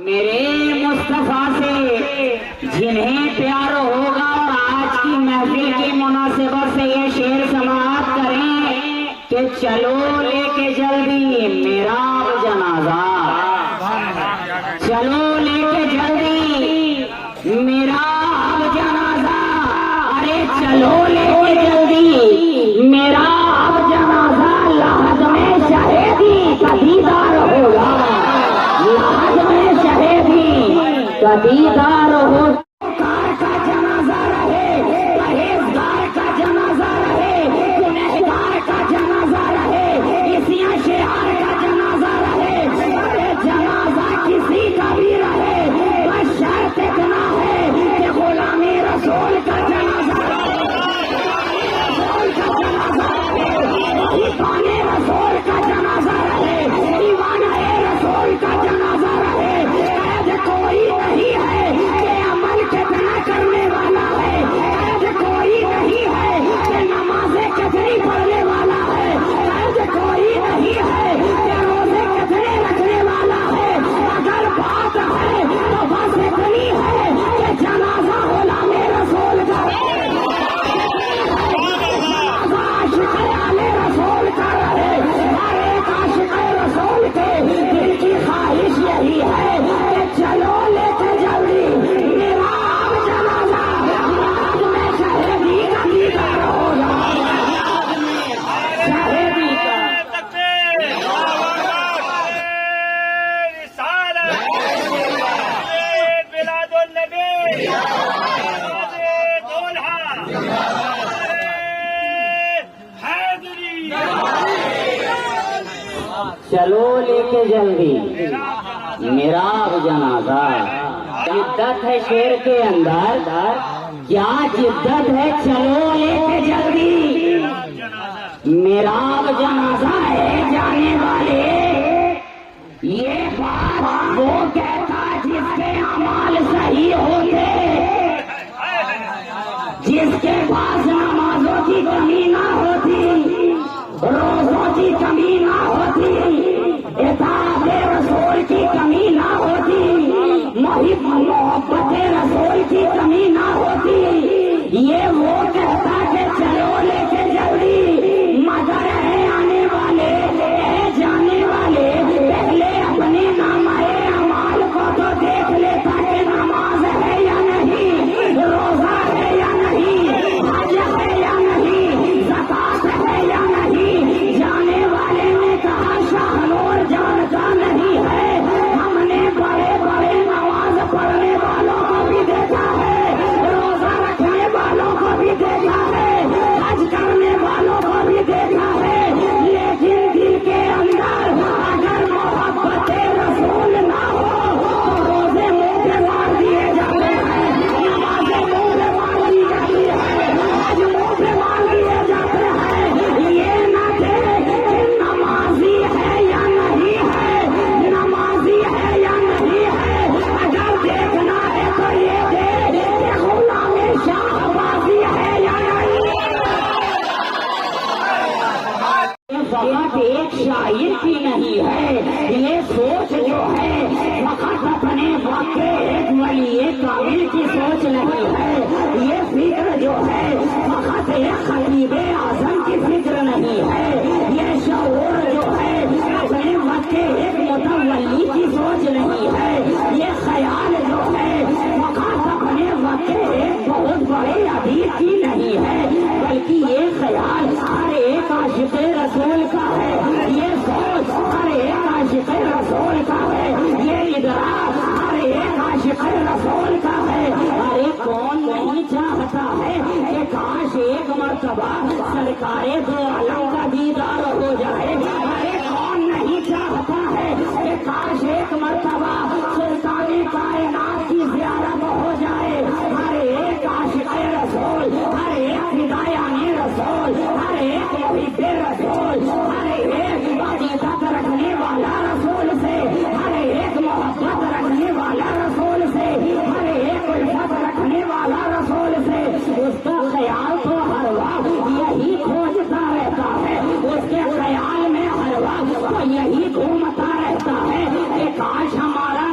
میرے مصطفیٰ سے جنہیں پیار ہوگا اور آج کی محفل کی مناسبت سے یہ شعر سماعت کریں کہ چلو لے کے جلدی میرا جنازہ، چلو لے کے جلدی میرا جنازہ، ارے چلو لے کے جلدی میرا جنازہ، لحد میں شہیدی کا دیدار ہوگا، لحد میں شہیدی کا دیدار ہوگا۔ کا جنازہ رہے، پرہیزگار کا جنازہ رہے، گنہگار کا جنازہ رہے، اسیاں شعار کا جنازہ رہے، ارے جنازہ کسی کا بھی رہے، بس شرط اتنا ہے کہ غلامی رسول کا جنازہ رہے، رسول کا جنازہ رہے، ایمان رسول کا جنازہ رہے، ایمان رسول کا جنازہ رہے۔ قید کوئی نہیں ہے کہ عمل کتنا کرنے والا ہے، قید کوئی نہیں ہے کہ نمازیں کتنی پڑھنے والا ہے، قید کوئی نہیں ہے کہ روزے کتنے رکھنے والا ہے، اگر بات ہے تو بس اتنی ہے کہ جنازہ غلام رسول کا رہے، جنازہ عاشق آل رسول کا رہے۔ ہر ایک عاشق رسول کے دل کی خواہش یہی ہے کہ چلو لے کے جلدی میرا جنازہ، آج میں شہیدی کا دیدار ہوگا، شہیدی کا۔ چلو لے کے جلدی میرا جنازہ، جدت ہے شعر کے اندر، کیا جدت ہے، چلو لے کے جلدی میرا جنازہ ہے۔ جانے والے یہ بات وہ کہتا جس کے اعمال صحیح ہوتے، جس کے پاس نمازوں کی کمی نہ ہوتی، روزوں کی کمی نہ ہوتی، اطاعت رسول کی کمی نہ ہوتی، محبت رسول کی کمی نہ ہوتی، یہ وہ کہتا کہ چلو لے کے جلدی، مگر ہے آنے والے ہے جانے والے، پہلے اپنے نامۂ اعمال کو تو دیکھ لیتا کہ نماز ہے یا نہیں، روزہ ہے یا نہیں، حج ہے یا نہیں، زکات ہے یا نہیں۔ جانے والے نے کہا شاہنور جانتا نہیں ہے، ہم نے بڑے بڑے نماز پڑھنے والوں کو بھی دیکھا ہے، روزہ رکھنے والوں کو بھی دیکھا ہے، حج کرنے والوں کو بھی دیکھا ہے، لیکن دل کے اندر اگر محبت رسول نہ ہو تو روزے منہ پہ مار دیے جاتے ہیں، نمازیں منہ پہ مار دی جاتی ہے، حج منہ پہ مار دیے جاتے ہیں۔ یہ نہ دیکھ کہ نمازی ہے یا نہیں ہے، نمازی ہے یا نہیں ہے، اگر دیکھنا ہے تو یہ دیکھ کہ غلام شاہ بازی ہے یا نہیں۔ فقط ایک شاعر کی نہیں ہے یہ سوچ جو ہے، فقط اپنے وقت کے ایک ولی کامل کی سوچ نہیں ہے، یہ فکر جو ہے فقط ایک خطیب اعظم کی فکر نہیں ہے، یہ شعور جو ہے اپنے وقت کے ایک متولی کی سوچ نہیں ہے، یہ خیال جو ہے فقط اپنے وقت کے ایک بہت بڑے ادیب کی نہیں ہے، بلکہ یہ خیال ہر ایک عاشق رسول کا ہے، یہ سوچ ہر ایک عاشق رسول کا ہے، یہ ادراک ہر ایک عاشق رسول کا ہے۔ ارے کون نہیں چاہتا ہے کہ کاش ایک مرتبہ سرکار دو عالم کا دیدار ہو جائے، ارے کون نہیں چاہتا ہے کہ کاش ایک مرتبہ سلطان کائنات کی زیارت ہو جائے۔ ہر ایک عاشق رسول، ہر ایک فدایان رسول، ہر ایک محب رسول، ہر ایک عقیدت رکھنے والا رسول سے، ہر ایک محبت رکھنے والا رسول سے، ہر ایک الفت رکھنے والا رسول سے، اس کا خیال تو ہر وقت یہی کھوجتا رہتا ہے، اس کے خیال میں ہر وقت یہی گھومتا رہتا ہے کہ کاش ہمارا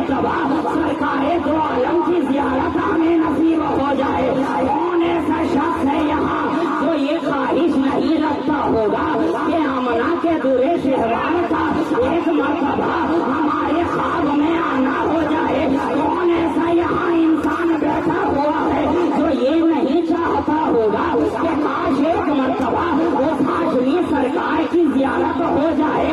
مرتبہ سرکار دو عالم کی زیارت ہمیں نصیب ہو جائے. کون ایسا شخص ہے یہاں جو یہ خواہش نہیں رکھتا ہوگا کہ آمنہ کے درے شہوار کا ایک مرتبہ ہمارے خواب میں آنا ہو جائے؟ کون ایسا یہاں انسان بیٹھا ہوا ہے جو یہ نہیں چاہتا ہوگا کہ کاش ایک مرتبہ وہ ہاشمی سرکار کی زیارت ہو جائے؟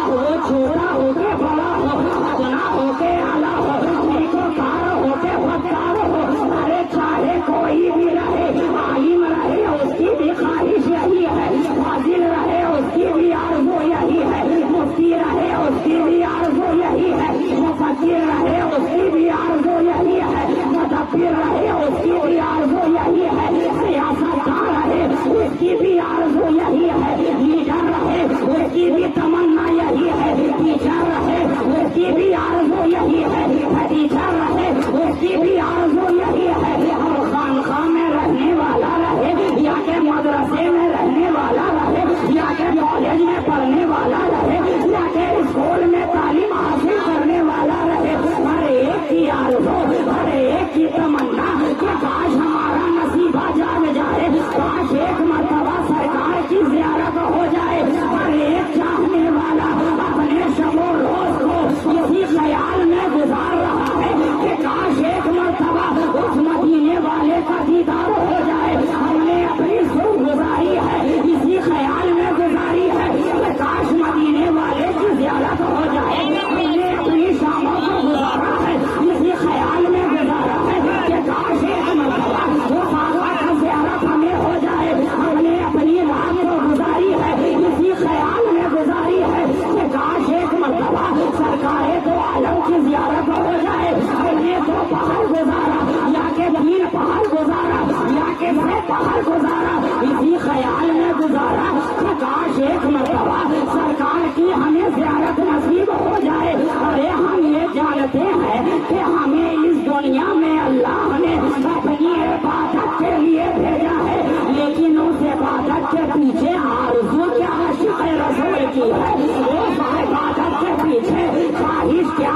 وہ چھوٹا ہو کے بڑا ہو، ادنا ہو کے اعلیٰ ہو، نیکوکار ہو کے بدکار ہو، ارے چاہے کوئی بھی رہے، عالم رہے اس کی بھی خواہش یہی ہے، فاضل رہے اس کی بھی آرزو یہی ہے، مفتی رہے اس کی بھی آرزو یہی ہے، مفکر رہے اس کی بھی آرزو یہی ہے، مدبر رہے اس کی بھی آرزو یہی ہے، سیاستدان رہے اس کی بھی آرزو یہی ہے، لیڈر رہے اس کی بھی تمنا یہی ہے، ٹیچر رہے اس کی بھی آرزو یہی ہے، ٹیچر رہے اس کی بھی آرزو یہی ہے، اور خانقاہ میں رہنے والا رہے یا کہ مدرسے میں رہنے والا رہے یا کہ کالج میں پڑھنے والا رہے یا کہ اسکول میں تعلیم حاصل کرنے والا رہے، ہر ایک کی آرزو، ہر ایک کی تمنا کہ کاش ہمارا نصیبہ جاگ جائے، کاش ایک مرتبہ سرکار کی زیارت ہو جائے. ہر ایک چاہنے والا اپنے شب و روز کو اسی خیال میں گزار رہا ہے کہ کاش ایک مرتبہ اس مدینے والے کا دیدار ہو جائے. ہم نے اپنی صبح گزاری ہے اسی خیال میں گزاری ہے کہ کاش مدینے والے کی زیارت ہو جائے. ہم نے اپنی شاموں کو گزارا ہے اسی خیال میں گزارا ہے کہ کاش ایک مرتبہ وہ خانقاہ کی زیارت ہمیں ہو جائے. ہم نے اپنی رات کو گزاری ہے اسی خیال میں گزاری ہے کہ کاش ایک مرتبہ سرکار دو عالم کی زیارت ہو جائے. ہم نے دو پہاڑ گزارا یا کہ تین پہاڑ گزارا یا کہ چھ پہاڑ گزارا اسی خیال میں گزارا کہ کاش ایک مرتبہ سرکار کی ہمیں زیارت نصیب ہو جائے. ارے ہم یہ جانتے ہیں کہ ہمیں اس دنیا میں اللہ نے اپنی عبادت کے لیے بھیجا ہے، لیکن اس عبادت کے پیچھے آرزو کیا عاشق رسول کی ہے، اس عبادت کے پیچھے خواہش کیا،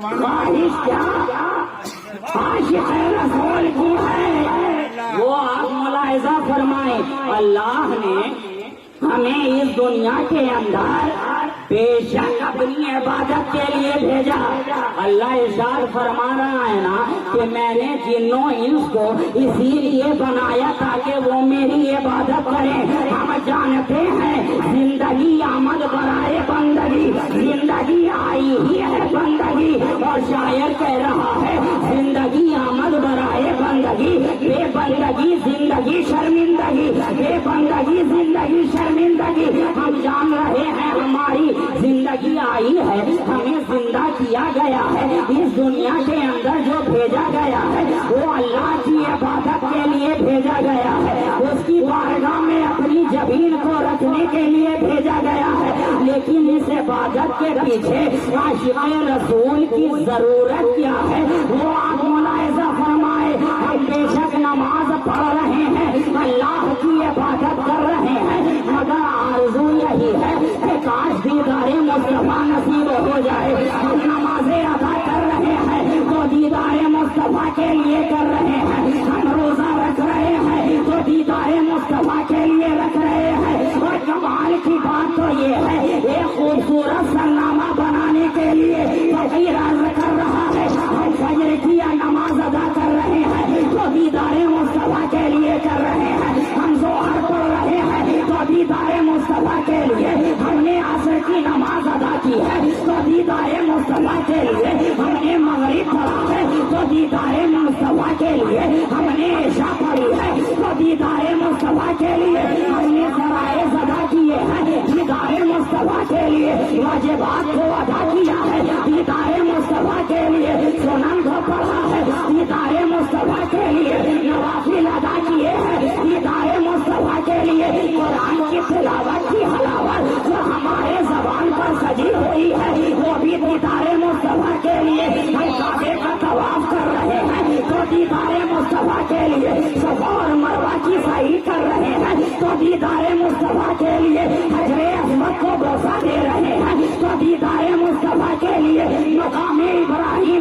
خواہش کیا عاشق رسول کی ہے. وہ آپ ملاحظہ فرمائیں، اللہ نے ہمیں اس دنیا کے اندر بے شک اپنی عبادت کے لیے بھیجا. اللہ ارشاد فرما رہا ہے نا کہ میں نے جنوں انس کو اسی لیے بنایا تاکہ وہ میری عبادت کریں. ہم جانتے ہیں زندگی آمد برائے بندگی، زندگی آئی ہی ہے بندگی، اور شاعر کہہ رہا ہے زندگی آمد برائے بندگی، بے بندگی زندگی شرمندگی، بے بندگی زندگی شرمندگی. ہم جان رہے ہیں ہماری زندگی آئی ہے، ہمیں زندہ کیا گیا ہے، اس دنیا کے اندر جو بھیجا گیا ہے وہ اللہ کی عبادت کے لیے بھیجا گیا ہے، اس کی بارگاہ میں اپنی زمین کو رکھنے کے لیے بھیجا گیا ہے. لیکن اس عبادت کے پیچھے عاشق رسول کی ضرورت کیا ہے وہ آپ ملاحظہ فرمائے. ہم بے شک نماز پڑھ رہے ہیں، اللہ کی عبادت کر رہے ہیں، مگر آرزو یہی ہے کہ کاش دیدار مصطفیٰ نصیب ہو جائے. ہم نمازیں ادا کر رہے ہیں تو دیدار مصطفیٰ کے لیے کر رہے ہیں، ہم روزہ رکھ رہے ہیں تو دیدار مصطفیٰ کے لیے رکھ رہے ہیں. اور کمال کی بات تو یہ ہے ایک خوبصورت سرنامہ بنانے کے لیے فقیر عرض کر رہا ہے ہم فجر کی نماز ادا کر رہے ہیں تو دیدار مصطفیٰ کے لیے کر رہے ہیں، ہم ظہر پڑھ رہے ہیں تو دیدار مصطفیٰ کے لیے، ہم نے عصر کی نماز ادا کی ہے تو دیدار مصطفیٰ کے لیے، ہم نے مغرب پڑھا ہے تو دیدار مصطفیٰ کے لیے، ہم نے عشاء پڑھی ہے تو دیدار مصطفیٰ کے لیے، ہم نے فرائض ادا کیے ہیں دیدار مصطفیٰ کے لیے، واجبات کو ادا کیا ہے دیدار مصطفیٰ کے لیے، سنن کو پڑھا ہے دیدار مصطفیٰ کے لیے، نوافل ادا کیے ہیں دیدار مصطفیٰ کے لیے. قرآن کی تلاوت کی حلاوت جو ہمارے زبان پر سجی ہوئی ہے وہ بھی دیدار مصطفیٰ کے لیے. ہم کعبے کا طواف کر رہے ہیں تو دیدار مصطفیٰ کے لیے، صفا اور مروہ کی سعی کر رہے ہیں تو دیدار مصطفیٰ کے لیے، حجر اسود کو بوسہ دے رہے ہیں تو دیدار مصطفیٰ کے لیے،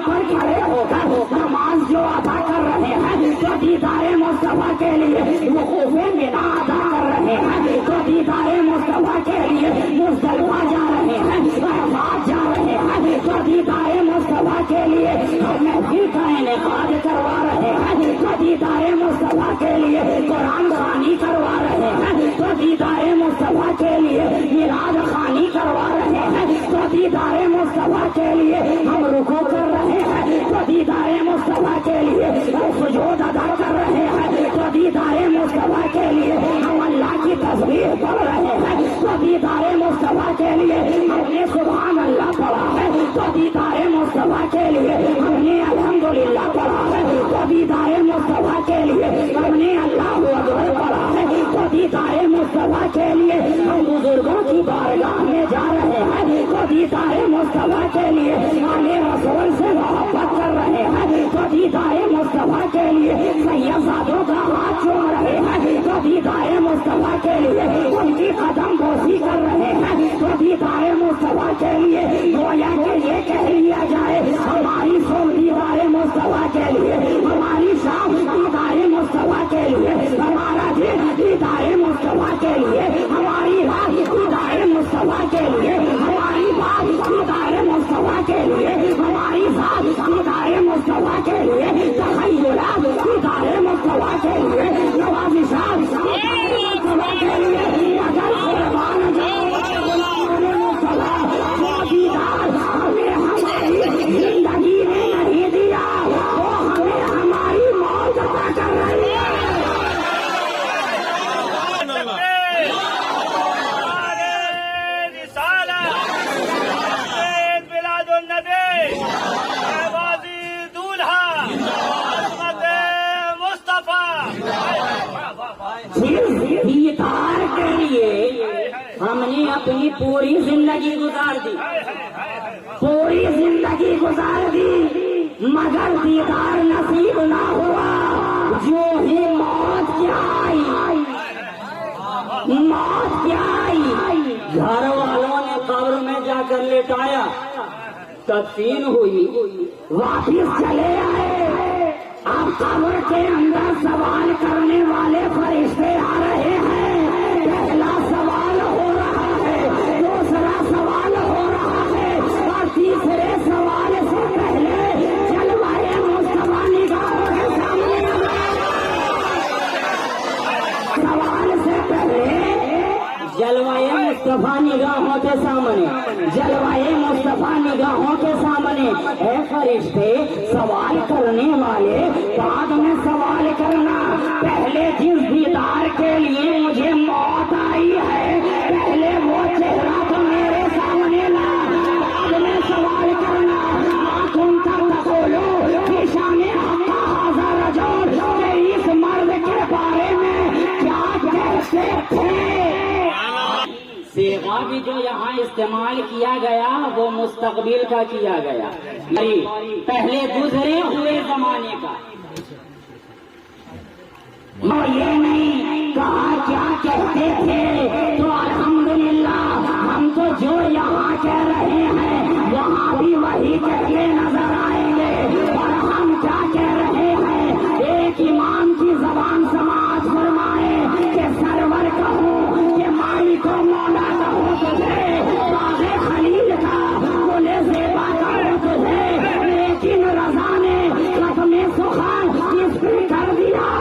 پر کھڑے ہو کر نماز جو ادا کر رہے ہیں تو دیدار مصطفیٰ کے لیے وقوف منا ادا کر رہے ہیں تو دیدار مصطفیٰ کے لیے مزدلفہ جا رہے ہیں عرفات جا رہے ہیں تو دیدار مصطفیٰ کے لیے محفل کا انعقاد کروا رہے ہیں تو دیدار مصطفیٰ کے لیے قرآن خوانی کروا رہے ہیں تو دیدار مصطفیٰ کے لیے میلاد خوانی کروا رہے ہیں تو دیدار مصطفیٰ کے لیے ہم رکوع کر رہے ہیں تو دیدار مصطفیٰ کے لیے سجود ادا کر رہے ہیں تو دیدار مصطفیٰ کے لیے ہم اللہ کی تسبیح پڑھ رہے ہیں تو دیدار مصطفیٰ کے لیے ہم نے سبحان اللہ پڑھا ہے تو دیدار مصطفیٰ کے لیے ہم نے الحمدللہ پڑھا ہے تو دیدار مصطفیٰ کے لیے ہم نے اللہ اکبر پڑھا ہے تو دیدار مصطفیٰ کے لیے ہم بزرگوں کی بارگاہ میں جا رہے ہیں تو دیدار مصطفیٰ کے لیے آل رسول سے محبت کر رہے ہیں تو دیدار مصطفیٰ کے لیے سیدوں کا ہاتھ چھوڑ رہے ہیں تو دیدار مصطفیٰ کے لیے ان کی قدم بوسی کر رہے ہیں تو دیدار مصطفیٰ کے لیے گویا کہ یہ کہہ لیا جائے ہماری سو دیدار مصطفیٰ کے لیے ہماری شام دیدار مصطفیٰ کے لیے ہمارا دل دیدار مصطفیٰ کے لیے ہماری رات دیدار مصطفیٰ کے لیے ہماری بات دیدار مصطفیٰ کے لیے ہماری ذات دیدار مصطفیٰ کے لیے تخیلات دیدار مصطفیٰ کے لیے نوازشات دیدار مصطفیٰ کے لیے اگر قربان ہمیں ہماری زندگی میں نہیں دیا وہ ہمیں ہماری موت عطا کر رہی ہے. دیدار کے لیے ہم نے اپنی پوری زندگی گزار دی پوری زندگی گزار دی مگر دیدار نصیب نہ ہوا جو ہی موت کیا آئی موت کیا آئی گھر والوں نے قبر میں جا کر لٹایا تدفین ہوئی واپس چلے آئے اب قبر کے اندر سوال کرنے والے فرشتے آ رہے ہیں پہلا سوال ہو رہا ہے دوسرا سوال ہو رہا ہے اور تیسرے سوال سے پہلے جلوائے مصطفیٰ نگاہوں کے سامنے سوال سے پہلے جلوائے مصطفیٰ نگاہوں کے سامنے جلوائے مصطفیٰ نگاہوں کے سامنے اے فرشتے سوال کرنے والے بعد میں سوال کرنا پہلے جس دیدار کے لیے مجھے موت آئی ہے پہلے وہ چہرہ تو میرے سامنے لا بعد میں سوال کرنا تم تک بولو کہ شان حق حاضر رجل کہ اس مرد کے بارے میں کیا کہتے تھے. صیغہ بھی جو یہاں استعمال کیا گیا وہ مستقبل کا کیا گیا پہلے گزرے ہوئے زمانے کا. یہ نہیں کہا کیا کہتے تھے تو الحمدللہ ہم تو جو یہاں کہہ رہے ہیں وہاں بھی وہی کہتے نظر آئیں گے اور ہم کیا کہہ رہے ہیں ایک امام کی زبان سماعت فرمائے کہ سرور کہوں کہ مالک و مولا کہوں تجھے باغ خلیل کا گل زیبا کہوں تجھے لیکن رضا نے ختم سخن کس پہ کر دیا